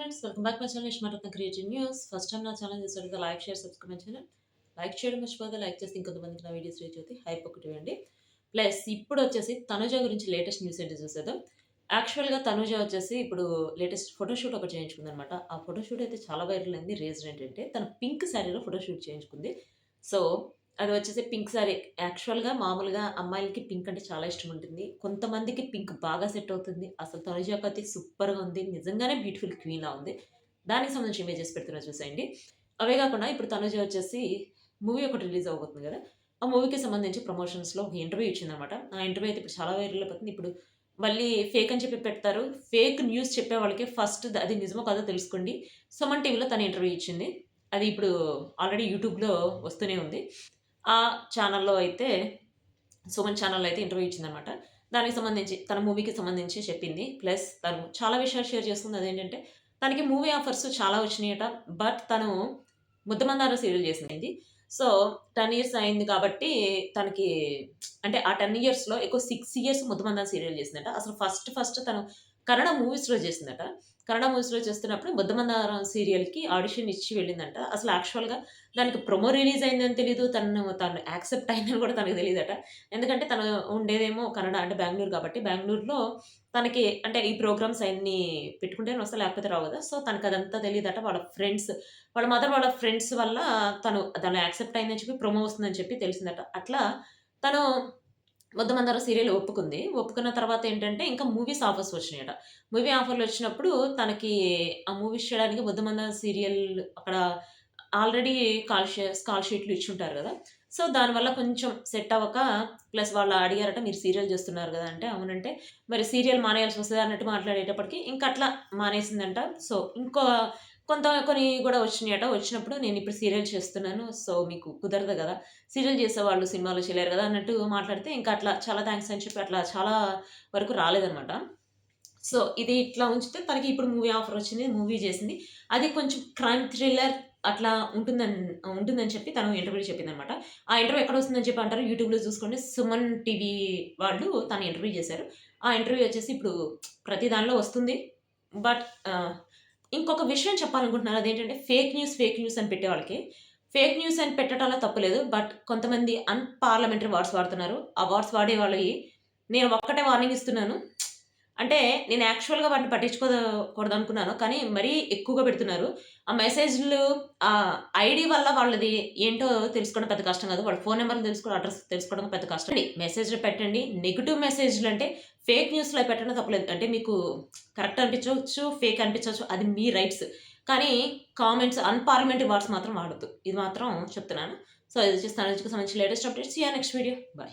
Friends, welcome back my channel Ishmaratna creative news. First time నా channel చూసారు like share subscribe my channel. Like చేయడం మర్చిపోతే like చేసి ఇంకొంతమందికి నా వీడియోస్ రీచ్ అవుతాయి. హైప్ ఒకటి ఇవ్వండి. ప్లస్ ఇప్పుడు వచ్చేసి తనుజ గురించి లేటెస్ట్ న్యూస్ ఏంటి చూసేద్దాం. యాక్చువల్‌గా తనుజ వచ్చేసి ఇప్పుడు లేటెస్ట్ ఫోటోషూట్ ఒకటి చేయించుకుందనమాట. ఆ ఫోటోషూట్ అయితే చాలా వైరల్ అయింది. రీజన్ ఏంటంటే తను పింక్ శారీలో ఫోటోషూట్ చేయించుకుంది. సో అది వచ్చేసి పింక్ సారీ. యాక్చువల్‌గా మామూలుగా అమ్మాయిలకి పింక్ అంటే చాలా ఇష్టం ఉంటుంది. కొంతమందికి పింక్ బాగా సెట్ అవుతుంది. అసలు తనుజకైతే సూపర్‌గా ఉంది. నిజంగానే బ్యూటిఫుల్ క్వీన్‌లా ఉంది. దానికి సంబంధించి ఇమేజెస్ పెడుతున్నా చూసేయండి. అవే కాకుండా ఇప్పుడు తనుజ వచ్చేసి మూవీ ఒకటి రిలీజ్ అవ్వబోతుంది కదా! ఆ మూవీకి సంబంధించి ప్రమోషన్స్‌లో ఒక ఇంటర్వ్యూ ఇచ్చిందనమాట. ఆ ఇంటర్వ్యూ అయితే ఇప్పుడు చాలా వైరల్ అయిపోతుంది. ఇప్పుడు మళ్ళీ ఫేక్ అని చెప్పి పెడతారు. ఫేక్ న్యూస్ చెప్పే వాళ్ళకి ఫస్ట్ అది నిజమో కాదో తెలుసుకోండి. సుమన్ టీవీలో తను ఇంటర్వ్యూ ఇచ్చింది. అది ఇప్పుడు ఆల్రెడీ యూట్యూబ్‌లో వస్తూనే ఉంది. ఆ ఛానెల్‌లో అయితే సుమన్ ఛానెల్‌లో అయితే ఇంటర్వ్యూ ఇచ్చిందనమాట. దానికి సంబంధించి తన మూవీకి సంబంధించి చెప్పింది. ప్లస్ తను చాలా విషయాలు షేర్ చేసుకుంది. అదేంటంటే తనకి మూవీ ఆఫర్స్ చాలా వచ్చినాయట. బట్ తను 'ముద్దమందారం' సీరియల్ చేసింది. సో 10 ఇయర్స్ అయింది కాబట్టి తనకి అంటే ఆ 10 ఇయర్స్‌లో ఎక్కువ 6 ఇయర్స్ 'ముద్దమందారం' సీరియల్ చేసిందట. అసలు ఫస్ట్ తను కన్నడ మూవీస్‌లో చేసిందట. కన్నడ మూవీస్‌లో చేస్తున్నప్పుడు 'ముద్దమందారం' సీరియల్‌కి ఆడిషన్ ఇచ్చి వెళ్ళిందంట. అసలు యాక్చువల్‌గా దానికి ప్రొమో రిలీజ్ అయిందని తెలీదు. తను యాక్సెప్ట్ అయిందని కూడా తనకు తెలీదట. ఎందుకంటే తను ఉండేదేమో కన్నడ అంటే బెంగుళూరు కాబట్టి, బెంగుళూరులో తనకి అంటే ఈ ప్రోగ్రామ్స్ అయన్నీ పెట్టుకుంటేనే వస్తాయి లేకపోతే రావు కదా! సో తనకదంతా తెలీదట. వాళ్ళ మదర్ వాళ్ళ ఫ్రెండ్స్ వల్ల తను యాక్సెప్ట్ అయిందని చెప్పి ప్రొమో వస్తుందని చెప్పి తెలిసిందట. అట్లా తను 'ముద్దమందారం' సీరియల్ ఒప్పుకుంది. ఒప్పుకున్న తర్వాత ఏంటంటే ఇంకా మూవీస్ ఆఫర్స్ వచ్చినాయట. మూవీ ఆఫర్‌లొచ్చినప్పుడు తనకి ఆ మూవీస్ చేయడానికి 'ముద్దమందారం' సీరియల్ అక్కడ ఆల్రెడీ కాల్ షీట్‌లు ఇచ్చుంటారు గదా! సో, దానివల్ల కొంచెం సెట్ అవ్వక ప్లస్ వాళ్ళు అడిగారట, "మీరు సీరియల్ చేస్తున్నారు గదా!" అంటే, అవునంటే, "మరి సీరియల్ మానేయాల్సొస్తదా?" అన్నట్టు మాట్లాడేటప్పటికి ఇంకట్లా మానేసిందంట. సో, కొన్ని గూడా వచ్చినియట. వచ్చినప్పుడు నేనిప్పుడు సీరియల్ చేస్తున్నాను. సో, మీకు కుదరదు గదా! సీరియల్ చేసేవాళ్ళు సినిమాలో చేయలేరు గదా! అన్నట్టు మాట్లాడితే, ఇంకా అట్లా చాలా థాంక్స్ అని చెప్పి అట్లా చాలా వరకు రాలేదనమాట. సో, ఇది ఇట్లా ఉంచితే తనకి ఇప్పుడు మూవీ ఆఫర్ వచ్చింది. మూవీ చేసింది. అది కొంచెం క్రైమ్ థ్రిల్లర్ అట్లా ఉంటుందని చెప్పి తను ఇంటర్వ్యూలో చెప్పిందనమాట. ఆ ఇంటర్వ్యూ ఎక్కడొస్తుందని చెప్పి అంటారు యూట్యూబ్‌లో చూసుకోండి. సుమన్ టీవీ వాళ్ళు తను ఇంటర్వ్యూ చేశారు. ఆ ఇంటర్వ్యూ వచ్చేసి ఇప్పుడు ప్రతి దానిలో వస్తుంది. బట్ ఇంకొక విషయం చెప్పాలనుకుంటున్నాను. అదేంటంటే ఫేక్ న్యూస్ అని పెట్టేవాళ్ళకి ఫేక్ న్యూస్ అని పెట్టడంలో తప్పు లేదు. బట్ కొంతమంది అన్‌పార్లమెంటరీ వర్డ్స్ వాడుతున్నారు. ఆ వర్డ్స్ వాడే వాళ్ళకి నేను ఒక్కటే వార్నింగ్ ఇస్తున్నాను. అంటే నేను యాక్చువల్‌గా వాటిని పట్టించుకోకూడదనుకున్నాను. కానీ మరీ ఎక్కువగా పెడుతున్నారు. ఆ మెసేజ్‌లు ఐడీ వల్ల వాళ్ళది ఏంటో తెలుసుకోవడం పెద్ద కష్టం కాదు. వాళ్ళ ఫోన్ నంబర్‌లు తెలుసుకోవడం, అడ్రెస్ తెలుసుకోవడం పెద్ద కష్టం. మెసేజ్‌లు పెట్టండి. నెగెటివ్ మెసేజ్‌లు అంటే ఫేక్ న్యూస్‌లు పెట్టడం తప్పులేదు. అంటే మీకు కరెక్ట్ అనిపించవచ్చు, ఫేక్ అనిపించవచ్చు. అది మీ రైట్స్. కానీ కామెంట్స్ అన్‌పార్లమెంటరీ వర్డ్స్ మాత్రం వాడొద్దు. ఇది మాత్రం చెప్తున్నాను. సో, ఇది వచ్చేసి తనుజకి సంబంధించిన latest updates. See you next video. By.